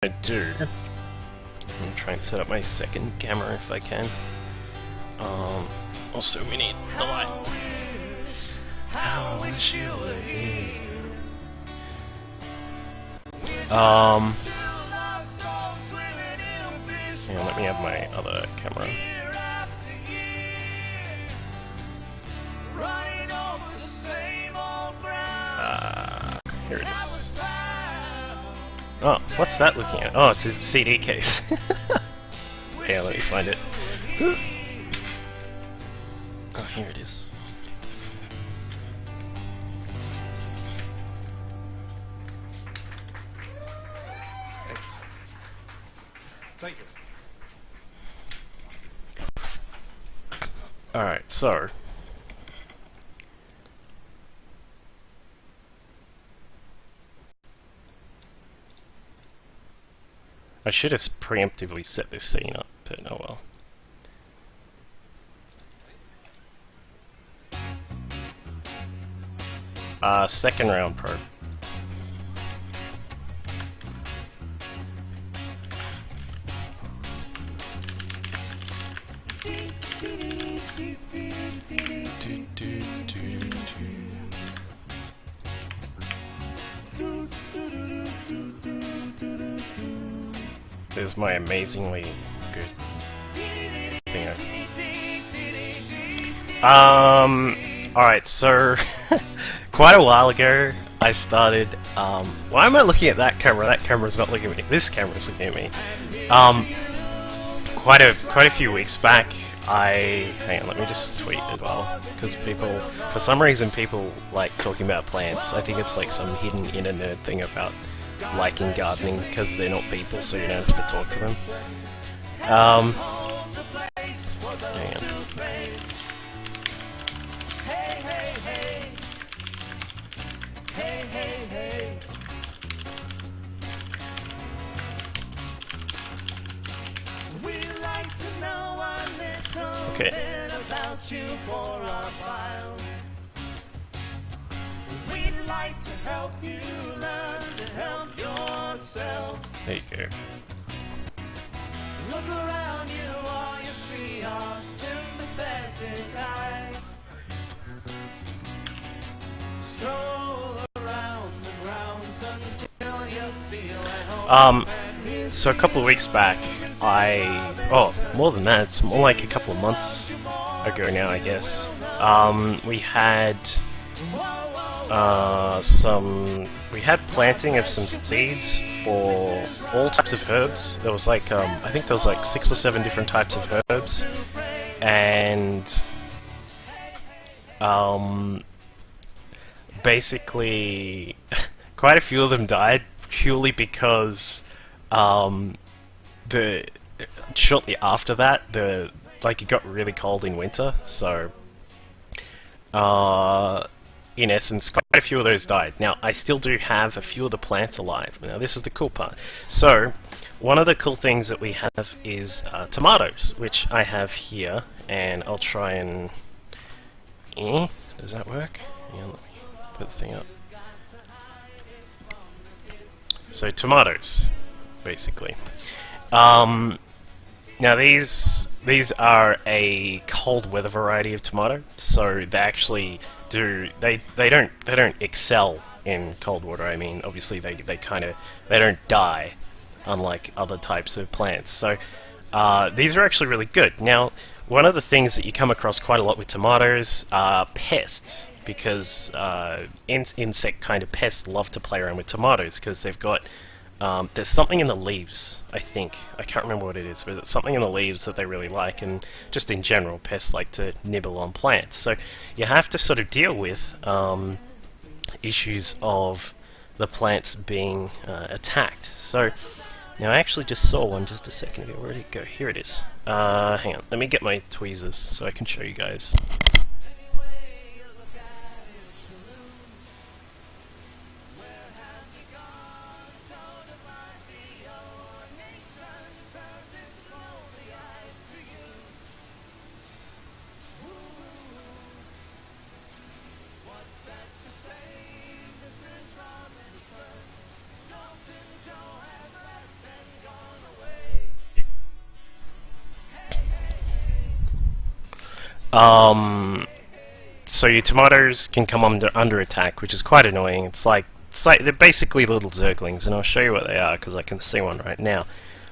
I do. I'm gonna try and set up my second camera if I can. Also we need the light. How I wish you were here. Yeah, let me have my other camera. Here it is. Oh, what's that looking at? Oh, it's a CD case. Yeah, let me find it. Oh, here it is. Thanks. Thank you. Alright, so I should have preemptively set this scene up, but oh well. Second round probe. There's my amazingly good thing. Alright, so quite a while ago I started why am I looking at that camera? That camera's not looking at me. This camera's looking at me. Quite a few weeks back hang on, let me just tweet as well, because for some reason people like talking about plants. I think it's like some hidden inner nerd thing about liking gardening because they're not people, so you don't have to talk to them. Hang on. Okay. We'd like to help you learn to help yourself. There you go. Look around you, all you see are sympathetic eyes. Stroll around the grounds until you feel at home. So a couple of weeks back, more than that, it's more like a couple of months ago now, I guess. We had planting of some seeds for all types of herbs. There was like, I think there was like 6 or 7 different types of herbs, and basically quite a few of them died purely because shortly after that, it got really cold in winter, so in essence, quite a few of those died. Now, I still do have a few of the plants alive. Now, this is the cool part. So, one of the cool things that we have is tomatoes, which I have here, and I'll try and... does that work? Yeah, let me put the thing up. So, tomatoes, basically. Now these are a cold weather variety of tomato, so they actually they don't excel in cold water. I mean, obviously they don't die, unlike other types of plants. So these are actually really good. Now, one of the things that you come across quite a lot with tomatoes are pests, because insect kind of pests love to play around with tomatoes because they've got there's something in the leaves, I think. I can't remember what it is, but it's something in the leaves that they really like, and just in general, pests like to nibble on plants. So you have to sort of deal with issues of the plants being attacked. So now I actually just saw one just a second ago. Where did it go? Here it is. Hang on, let me get my tweezers so I can show you guys. So your tomatoes can come under attack, which is quite annoying. It's like they're basically little zerglings, and I'll show you what they are because I can see one right now.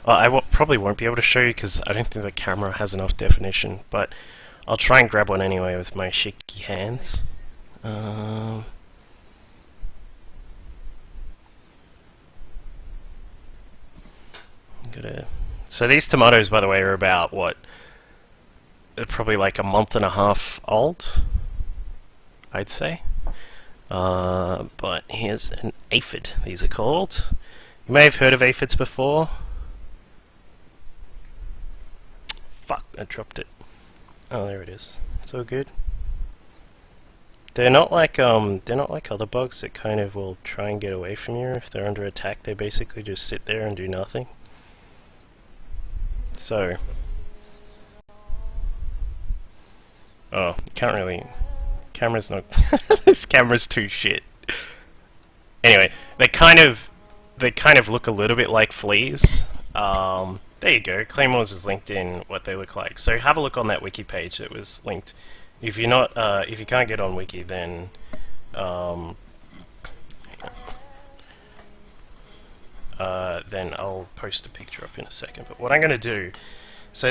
Well, probably won't be able to show you because I don't think the camera has enough definition, but I'll try and grab one anyway with my shaky hands. So these tomatoes, by the way, are about what? They're probably like a month and a half old, I'd say. But here's an aphid, these are called. You may have heard of aphids before. Fuck, I dropped it. Oh, there it is. So good. They're not like other bugs that kind of will try and get away from you if they're under attack. They basically just sit there and do nothing. So, oh, can't really. Camera's not. This camera's too shit. Anyway, they kind of look a little bit like fleas. There you go. Claymores is linked in what they look like. So have a look on that wiki page that was linked. If you're not, if you can't get on wiki, then then I'll post a picture up in a second. But what I'm going to do, so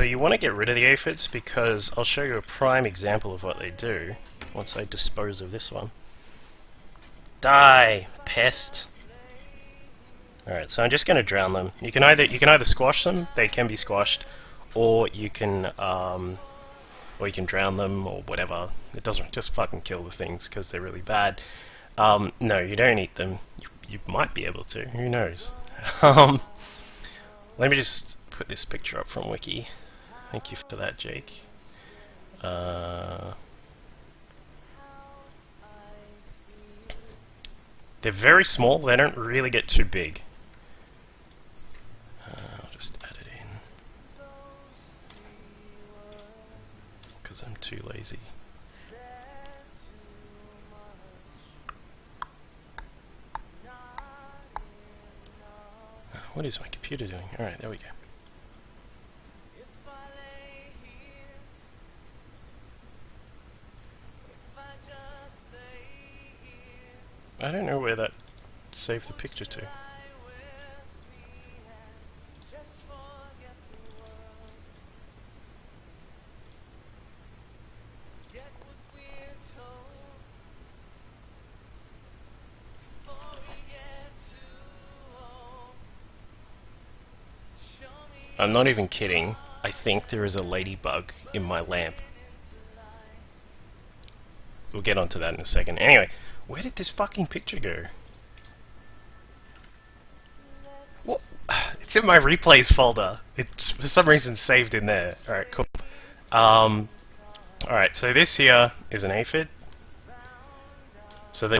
you want to get rid of the aphids because I'll show you a prime example of what they do once I dispose of this one. Die, pest! Alright, so I'm just going to drown them. You can either squash them, they can be squashed, or you can drown them or whatever. It doesn't just fucking kill the things because they're really bad. No, you don't eat them. You might be able to. Who knows? Let me just put this picture up from Wiki. Thank you for that, Jake. They're very small. They don't really get too big. I'll just add it in because I'm too lazy. What is my computer doing? Alright, there we go. I don't know where that saved the picture to. I'm not even kidding. I think there is a ladybug in my lamp. We'll get onto that in a second. Anyway, where did this fucking picture go? What? It's in my replays folder. It's for some reason saved in there. Alright, cool. Alright, so this here is an aphid. So they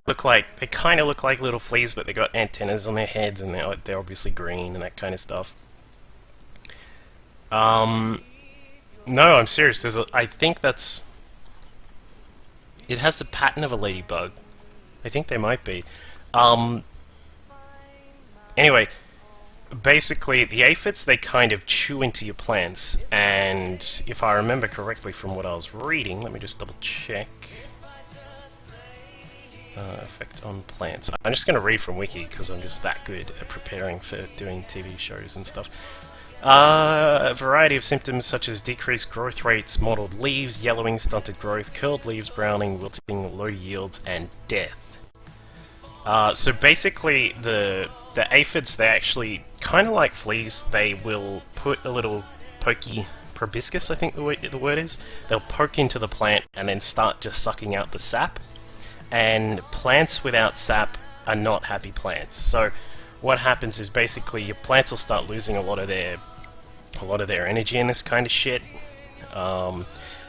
kind of look like little fleas, but they got antennas on their heads, and they're obviously green and that kind of stuff. No, I'm serious. I think that's. It has the pattern of a ladybug. I think they might be. Anyway, basically, the aphids, they kind of chew into your plants, and if I remember correctly from what I was reading, let me just double check. Effect on plants. I'm just going to read from Wiki because I'm just that good at preparing for doing TV shows and stuff. A variety of symptoms such as decreased growth rates, mottled leaves, yellowing, stunted growth, curled leaves, browning, wilting, low yields, and death. So basically, the aphids, they actually, kind of like fleas, they will put a little pokey proboscis, I think the word is. They'll poke into the plant and then start just sucking out the sap. And plants without sap are not happy plants. So what happens is basically your plants will start losing a lot of their energy in this kind of shit. And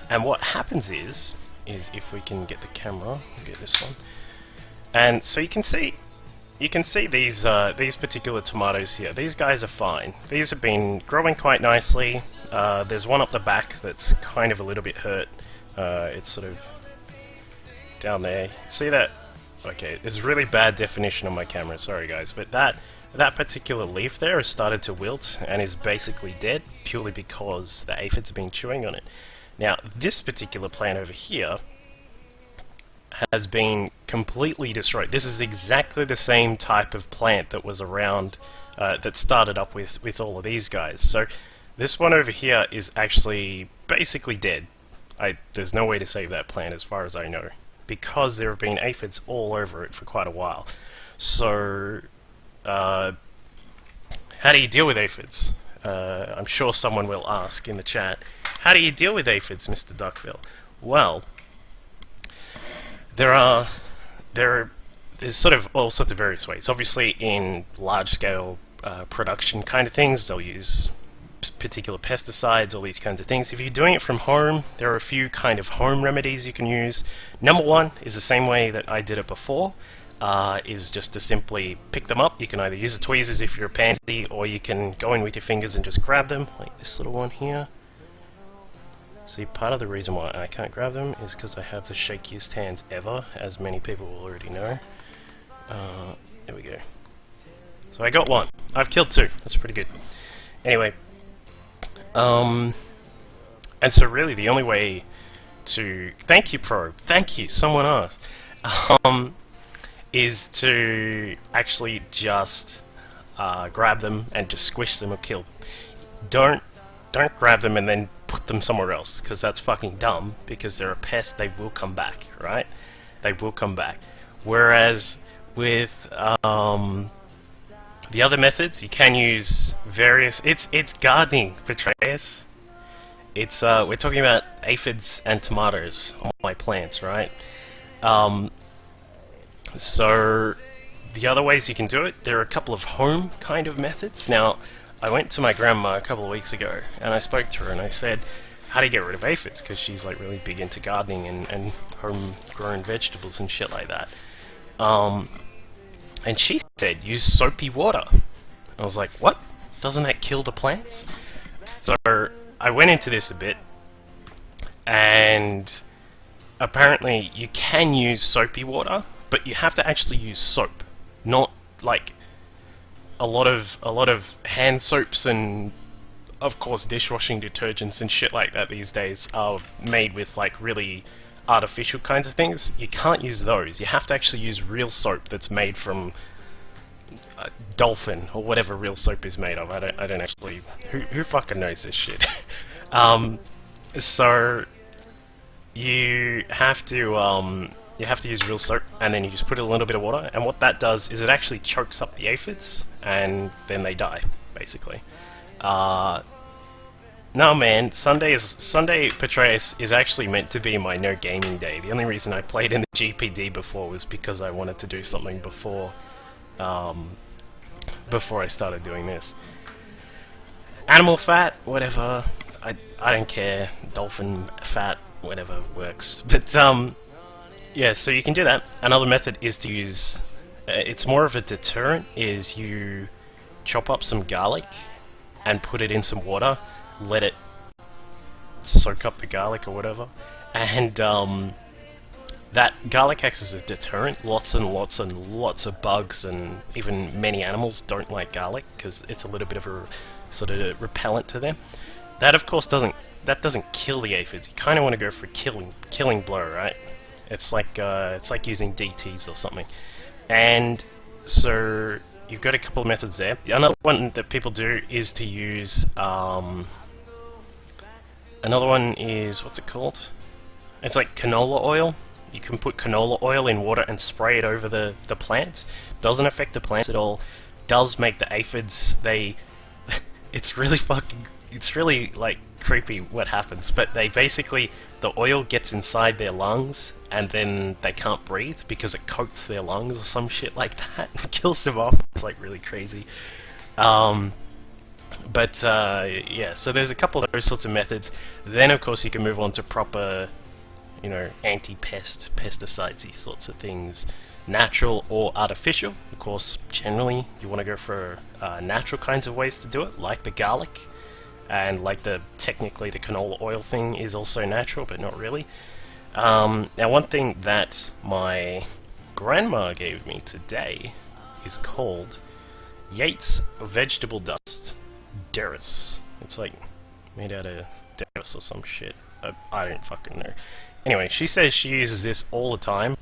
what happens is if we can get the camera, we'll get this one. And so you can see these particular tomatoes here. These guys are fine. These have been growing quite nicely. There's one up the back that's kind of a little bit hurt. It's sort of down there. See that? Okay, there's really bad definition on my camera, sorry guys, but that particular leaf there has started to wilt and is basically dead purely because the aphids have been chewing on it. Now, this particular plant over here has been completely destroyed. This is exactly the same type of plant that was around, that started up with all of these guys. So this one over here is actually basically dead. There's no way to save that plant as far as I know, because there have been aphids all over it for quite a while. So, how do you deal with aphids? I'm sure someone will ask in the chat, how do you deal with aphids, Mr. Duckville? Well, there's sort of all sorts of various ways. Obviously, in large-scale production kind of things, they'll use particular pesticides, all these kinds of things. If you're doing it from home, there are a few kind of home remedies you can use. Number one is the same way that I did it before, is just to simply pick them up. You can either use the tweezers if you're a pansy, or you can go in with your fingers and just grab them, like this little one here. See, part of the reason why I can't grab them is because I have the shakiest hands ever, as many people will already know. There we go. So I got one. I've killed two. That's pretty good. Anyway, and so really the only way to... Thank you, Probe. Thank you. Someone asked. Is to actually just grab them and just squish them or kill them. Don't grab them and then put them somewhere else, because that's fucking dumb, because they're a pest, they will come back, right? They will come back. Whereas with the other methods, you can use various... It's gardening, Petraeus. It's we're talking about aphids and tomatoes on my plants, right? So the other ways you can do it, there are a couple of home kind of methods. Now, I went to my grandma a couple of weeks ago and I spoke to her and I said, how do you get rid of aphids? Because she's like really big into gardening and home-grown vegetables and shit like that. And she said, use soapy water. I was like, what? Doesn't that kill the plants? So I went into this a bit, and apparently you can use soapy water, but you have to actually use soap, not like a lot of hand soaps and of course dishwashing detergents and shit like that these days are made with like really artificial kinds of things. You can't use those. You have to actually use real soap that's made from dolphin or whatever real soap is made of. I don't actually... Who fucking knows this shit? So you have to use real soap, and then you just put a little bit of water, and what that does is it actually chokes up the aphids, and then they die, basically. No man, Sunday Petraeus is actually meant to be my no gaming day. The only reason I played in the GPD before was because I wanted to do something before I started doing this. Animal fat, whatever. I don't care. Dolphin fat, whatever works. But yeah, so you can do that. Another method is to use... it's more of a deterrent, is you chop up some garlic and put it in some water, let it soak up the garlic or whatever, and that garlic acts as a deterrent. Lots and lots and lots of bugs and even many animals don't like garlic because it's a little bit of a sort of repellent to them. That of course doesn't kill the aphids. You kind of want to go for a killing blow, right? It's like using DTs or something. And so you've got a couple of methods there. The another one that people do is to use another one is, what's it called? It's like canola oil. You can put canola oil in water and spray it over the plants. Doesn't affect the plants at all. Does make the aphids, it's really like creepy what happens, but they basically, the oil gets inside their lungs and then they can't breathe because it coats their lungs or some shit like that and kills them off. It's like really crazy. But yeah, so there's a couple of those sorts of methods. Then of course you can move on to proper, you know, anti-pest, pesticides, these sorts of things, natural or artificial. Of course, generally you want to go for natural kinds of ways to do it, like the garlic, and like technically the canola oil thing is also natural, but not really. Now one thing that my grandma gave me today is called Yates Vegetable Dust Derris. It's like made out of Deros or some shit. I don't fucking know. Anyway, she says she uses this all the time.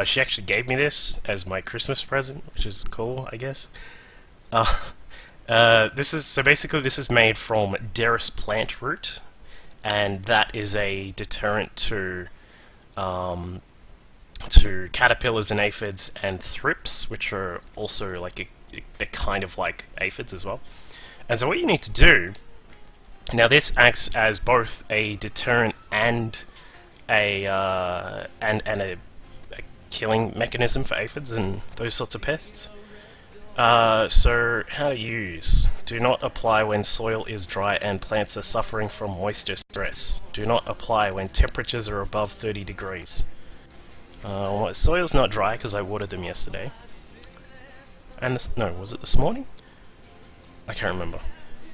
She actually gave me this as my Christmas present, which is cool, I guess. This is made from Deros plant root, and that is a deterrent to caterpillars and aphids and thrips, which are also like they're kind of like aphids as well. And so what you need to do now, this acts as both a deterrent and a killing mechanism for aphids and those sorts of pests. So how to use: do not apply when soil is dry and plants are suffering from moisture stress. Do not apply when temperatures are above 30 degrees. My soil's not dry because I watered them yesterday. And no, was it this morning? I can't remember.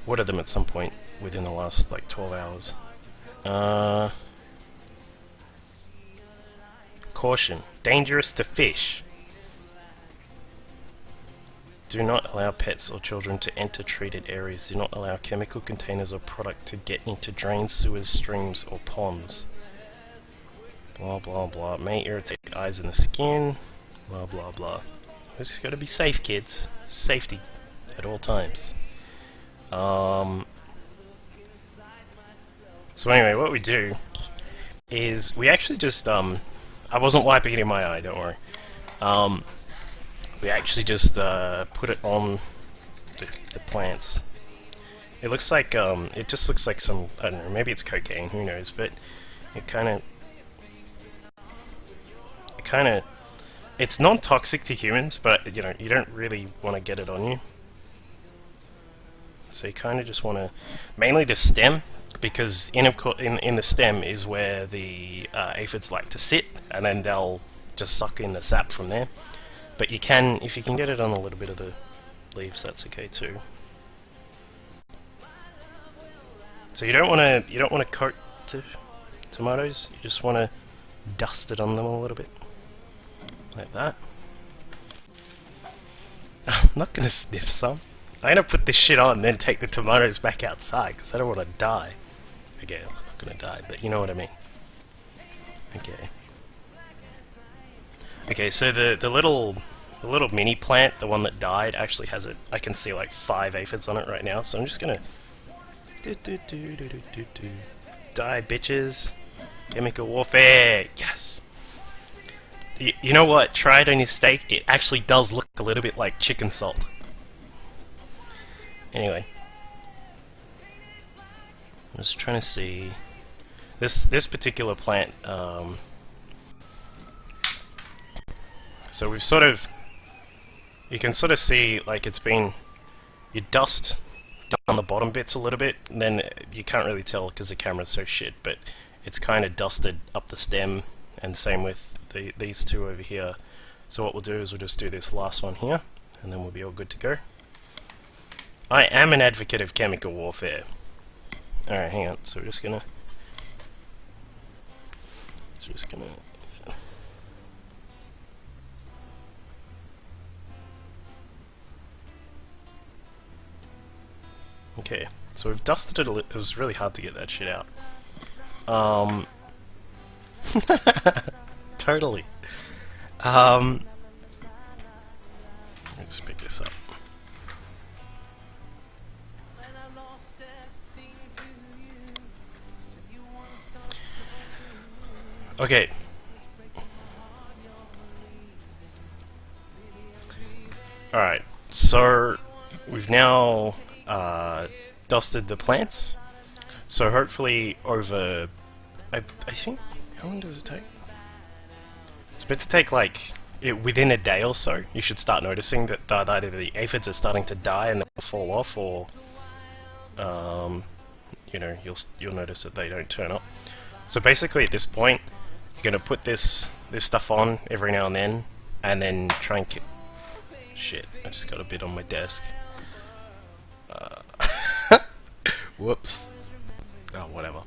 Watered them at some point within the last like 12 hours. Caution: dangerous to fish. Do not allow pets or children to enter treated areas. Do not allow chemical containers or product to get into drains, sewers, streams, or ponds. Blah blah blah. May irritate eyes and the skin. Blah blah blah. Just gotta be safe, kids. Safety at all times. So anyway, what we do is we actually just I wasn't wiping it in my eye, don't worry. We actually just put it on the plants. It looks like it just looks like some, I don't know, maybe it's cocaine, who knows, but it kind of it's non-toxic to humans, but you know, you don't really want to get it on you. So you kind of just want to, mainly the stem, because in the stem is where the aphids like to sit, and then they'll just suck in the sap from there. But you can, if you can get it on a little bit of the leaves, that's okay too. So you don't want to coat the tomatoes. You just want to dust it on them a little bit, like that. I'm not gonna sniff some. I'm gonna put this shit on, and then take the tomatoes back outside because I don't want to die. Okay, I'm not gonna die, but you know what I mean. Okay. Okay, so the little mini plant, the one that died, actually has I can see like 5 aphids on it right now. So I'm just gonna die, bitches. Chemical warfare, yes. You know what? Try it on your steak. It actually does look a little bit like chicken salt. Anyway, I'm just trying to see this particular plant. So we've sort of, you can sort of see like it's been, you dust down the bottom bits a little bit, and then you can't really tell because the camera's so shit, but it's kind of dusted up the stem, and same with these two over here. So what we'll do is we'll just do this last one here, and then we'll be all good to go. I am an advocate of chemical warfare. Alright, hang on, so we're just gonna okay, so we've dusted it a little. It was really hard to get that shit out. Totally. Let's pick this up. Okay. Alright, so we've now dusted the plants. So hopefully over, I think, how long does it take? It's meant to take like, within a day or so, you should start noticing that either the aphids are starting to die and they'll fall off, or you know, you'll notice that they don't turn up. So basically at this point, you're gonna put this stuff on every now and then try and shit, I just got a bit on my desk. Whoops. Oh, whatever.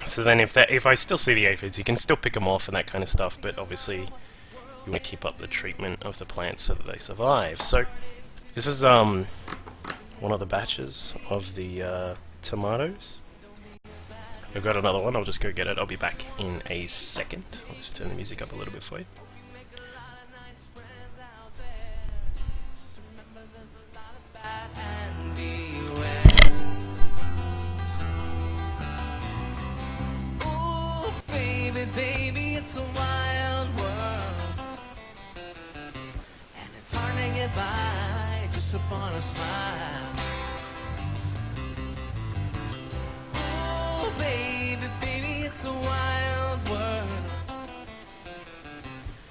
So then if I still see the aphids, you can still pick them off and that kind of stuff, but obviously you want to keep up the treatment of the plants so that they survive. So this is one of the batches of the tomatoes. I've got another one, I'll just go get it. I'll be back in a second. I'll just turn the music up a little bit for you. Baby, it's a wild world, and it's hard to get by just upon a smile. Oh, baby, it's a wild world,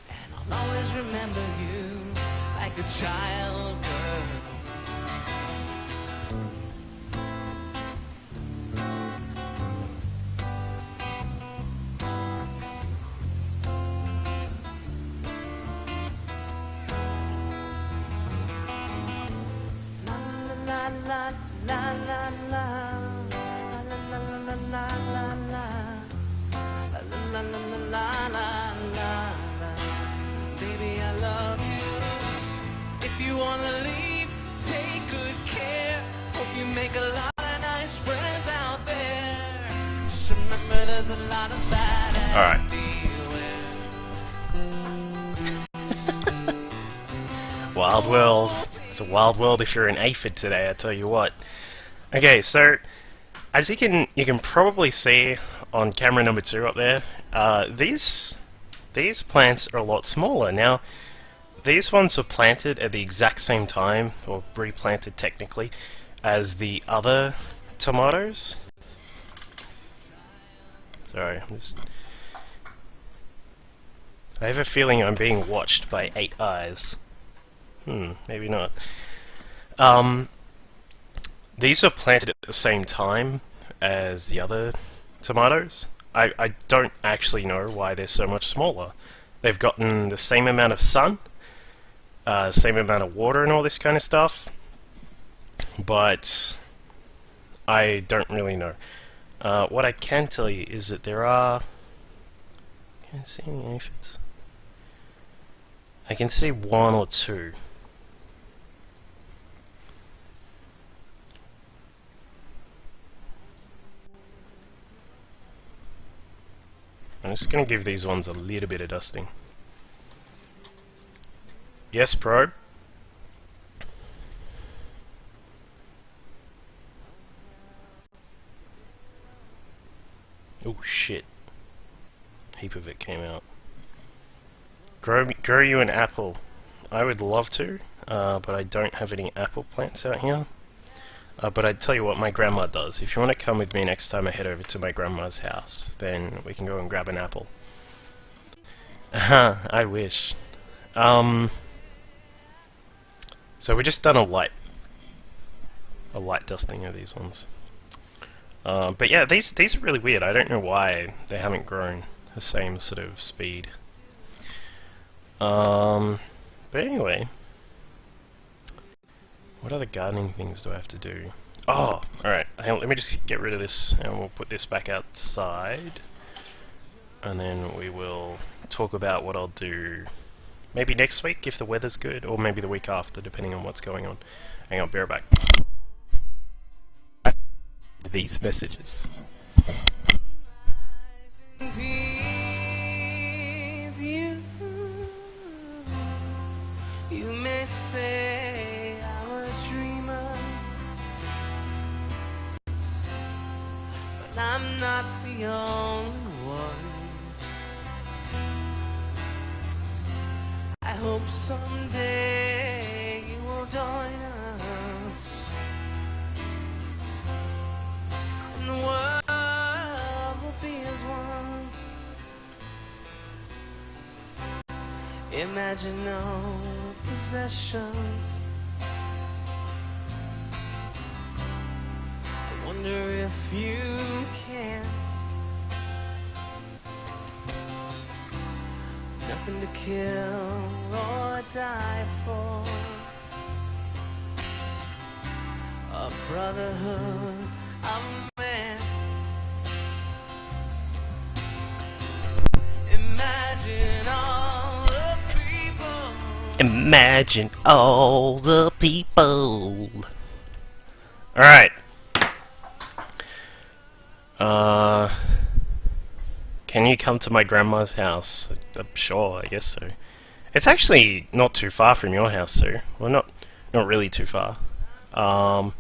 and I'll always remember you like a child girl. Baby, I love you. If you wanna leave, take good care. Hope you make a lot of nice friends out there. Just remember there's a lot of bad. Alright. Wild world. It's a wild world if you're an aphid today, I tell you what. Okay, so as you can probably see on camera number 2 up there, these plants are a lot smaller. Now, these ones were planted at the exact same time, or replanted technically, as the other tomatoes. Sorry, I have a feeling I'm being watched by 8 eyes. Maybe not. These are planted at the same time as the other tomatoes. I don't actually know why they're so much smaller. They've gotten the same amount of sun, same amount of water and all this kind of stuff, but I don't really know. What I can tell you is that there are... Can I see any aphids? I can see 1 or 2. I'm just going to give these ones a little bit of dusting. Yes, probe. Oh shit. Heap of it came out. Grow you an apple. I would love to, but I don't have any apple plants out here. But I tell you what, my grandma does. If you want to come with me next time I head over to my grandma's house, then we can go and grab an apple. I wish. So we just done a light dusting of these ones. But yeah, these are really weird. I don't know why they haven't grown the same sort of speed. But anyway, what other gardening things do I have to do? Oh, alright, let me just get rid of this and we'll put this back outside. And then we will talk about what I'll do maybe next week if the weather's good, or maybe the week after, depending on what's going on. Hang on, be right back. These messages. You may say I'm a dreamer, but I'm not the only one. I hope someday you will join us, and the world will be as one. Imagine no possessions. I wonder if you can. Nothing to kill or die for. A brotherhood of man. Imagine all the people. Imagine all the people. Alright. Uh, can you come to my grandma's house? Sure, I guess so. It's actually not too far from your house, sir. Well, not really too far. Um,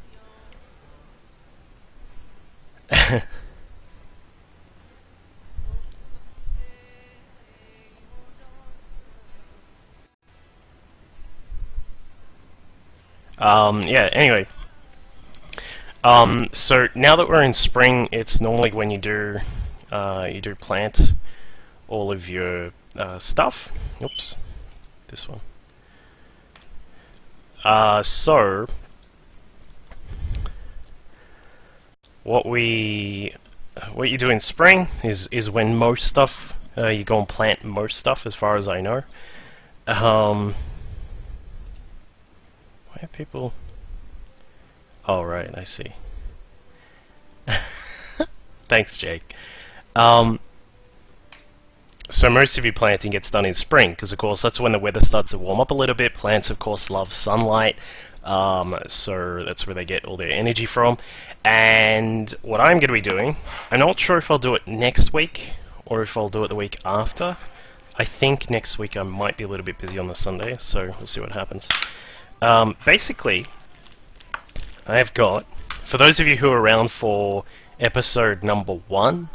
yeah, anyway. So now that we're in spring, it's normally when you do plant all of your stuff. Oops, this one. So what you do in spring is when most stuff you go and plant most stuff, as far as I know. Why are people? Oh right, I see. Thanks, Jake. So most of your planting gets done in spring, because of course that's when the weather starts to warm up a little bit. Plants, of course, love sunlight, so that's where they get all their energy from. And what I'm going to be doing, I'm not sure if I'll do it next week, or if I'll do it the week after. I think next week I might be a little bit busy on the Sunday, so we'll see what happens. Basically, I've got, for those of you who are around for episode number 1,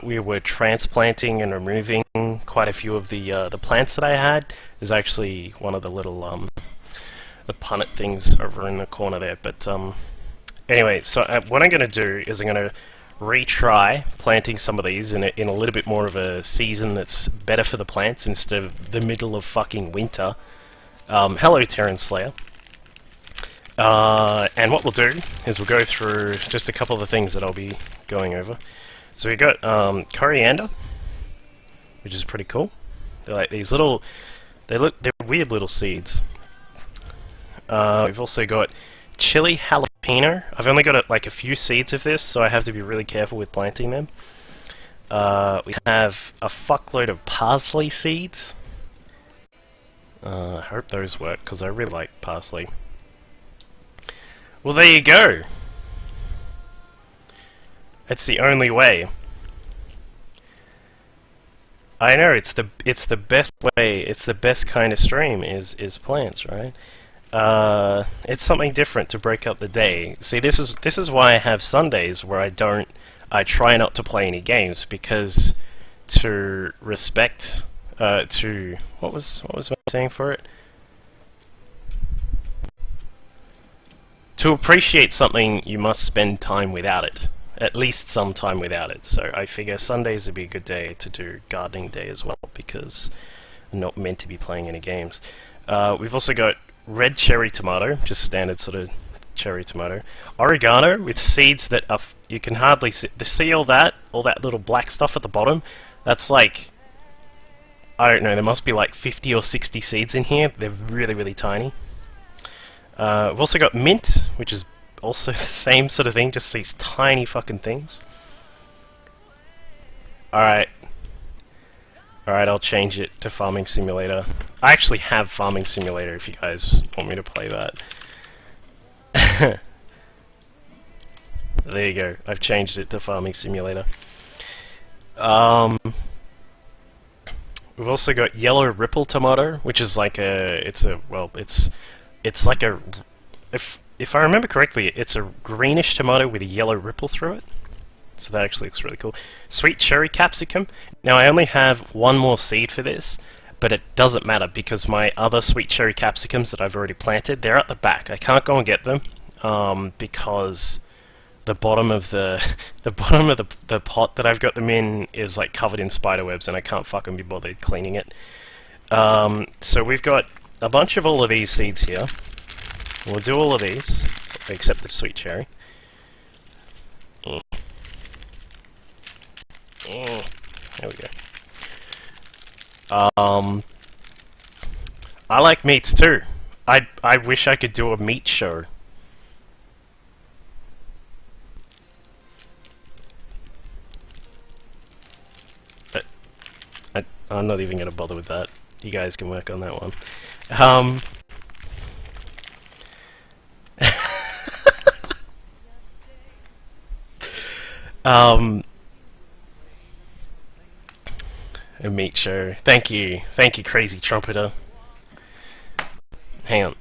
we were transplanting and removing quite a few of the plants that I had. There's actually one of the little the punnet things over in the corner there. But anyway, so what I'm going to do is I'm going to retry planting some of these in a little bit more of a season that's better for the plants instead of the middle of fucking winter. Hello, Terran Slayer. And what we'll do is we'll go through just a couple of the things that I'll be going over. So we got coriander, which is pretty cool. They're like these little, they're weird little seeds. We've also got chili jalapeno. I've only got like a few seeds of this, so I have to be really careful with planting them. We have a fuckload of parsley seeds. I hope those work, because I really like parsley. Well, there you go. It's the only way. I know, it's the best way. It's the best kind of stream is plants, right? It's something different to break up the day. See, this is why I have Sundays where I try not to play any games, because to respect what was I saying for it? To appreciate something, you must spend time without it. At least some time without it. So I figure Sundays would be a good day to do gardening day as well, because I'm not meant to be playing any games. We've also got red cherry tomato, just standard sort of cherry tomato. Oregano with seeds that are you can hardly see all that little black stuff at the bottom. That's like, I don't know, there must be like 50 or 60 seeds in here. They're really, really tiny. We've also got mint, which is also the same sort of thing, just these tiny fucking things. Alright, I'll change it to Farming Simulator. I actually have Farming Simulator if you guys want me to play that. There you go, I've changed it to Farming Simulator. We've also got yellow ripple tomato, which is like it's like a, if I remember correctly, it's a greenish tomato with a yellow ripple through it. So that actually looks really cool. Sweet cherry capsicum. Now I only have one more seed for this, but it doesn't matter because my other sweet cherry capsicums that I've already planted, they're at the back. I can't go and get them because the bottom of the pot that I've got them in is like covered in spider webs, and I can't fucking be bothered cleaning it. So we've got a bunch of all of these seeds here. We'll do all of these, except the sweet cherry. There we go. I like meats too. I wish I could do a meat show. I'm not even going to bother with that. You guys can work on that one. Um, a meat show. Thank you, crazy trumpeter. Hang on.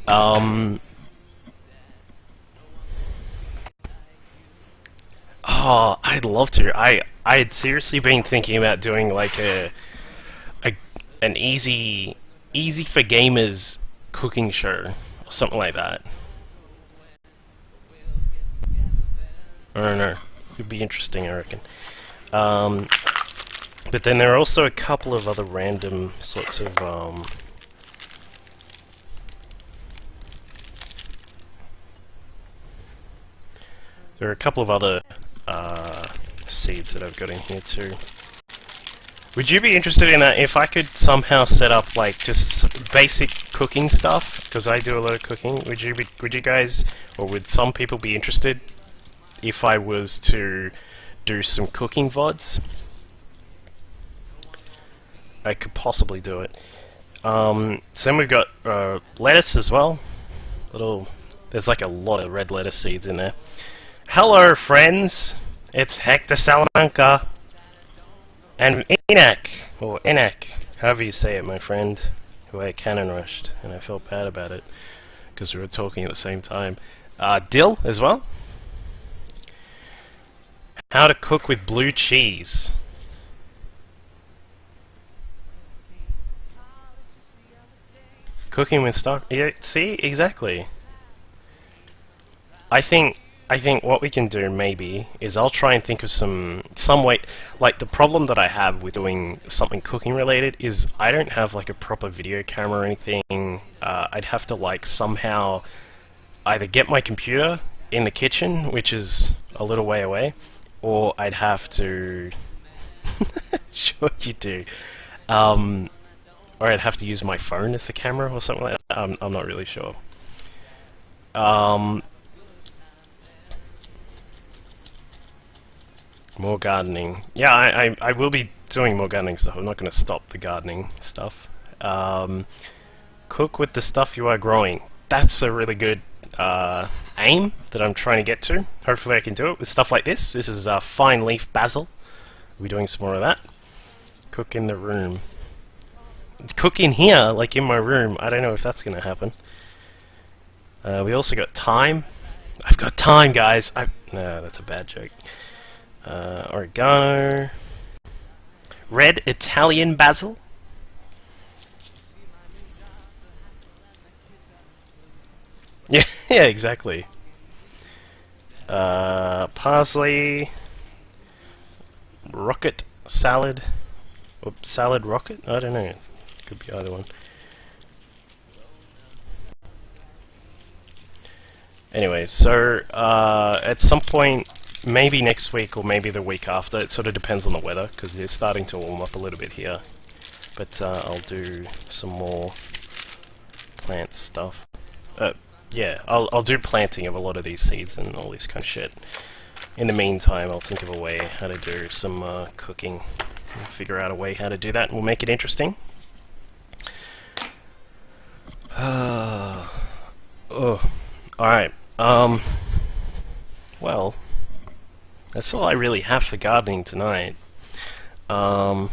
Um. Oh, I'd love to. I had seriously been thinking about doing like a an easy for gamers cooking show or something like that. I don't know. It'd be interesting, I reckon. But then there are also a couple of other random sorts of there are a couple of other seeds that I've got in here too. Would you be interested in that if I could somehow set up like just basic cooking stuff? Because I do a lot of cooking. Would you guys, or would some people be interested if I was to do some cooking VODs? I could possibly do it. So then we've got lettuce as well. There's like a lot of red lettuce seeds in there. Hello, friends. It's Hector Salamanca and Enoch, or Enoch, however you say it, my friend, who I cannon rushed, and I felt bad about it because we were talking at the same time. Dill as well. How to cook with blue cheese. Cooking with stock. Yeah, see, exactly. I think what we can do maybe is I'll try and think of some way. Like the problem that I have with doing something cooking related is I don't have like a proper video camera or anything. I'd have to like somehow either get my computer in the kitchen, which is a little way away, or I'd have to sure you do. Or I'd have to use my phone as the camera or something like that. I'm not really sure. More gardening. Yeah, I will be doing more gardening stuff. I'm not going to stop the gardening stuff. Cook with the stuff you are growing. That's a really good aim that I'm trying to get to. Hopefully I can do it with stuff like this. This is fine leaf basil. We'll be doing some more of that. Cook in the room. Cook in here, like in my room. I don't know if that's going to happen. We also got thyme. I've got thyme, guys. No, that's a bad joke. Oregano. Red Italian basil. Yeah, yeah, exactly. Parsley. Rocket salad. Or salad rocket? I don't know. Could be either one. Anyway, so at some point, maybe next week or maybe the week after, it sort of depends on the weather, because it is starting to warm up a little bit here. But I'll do some more plant stuff. Yeah, I'll do planting of a lot of these seeds and all this kind of shit. In the meantime, I'll think of a way how to do some cooking. We'll figure out a way how to do that, and we'll make it interesting. Oh, alright. Well, that's all I really have for gardening tonight. You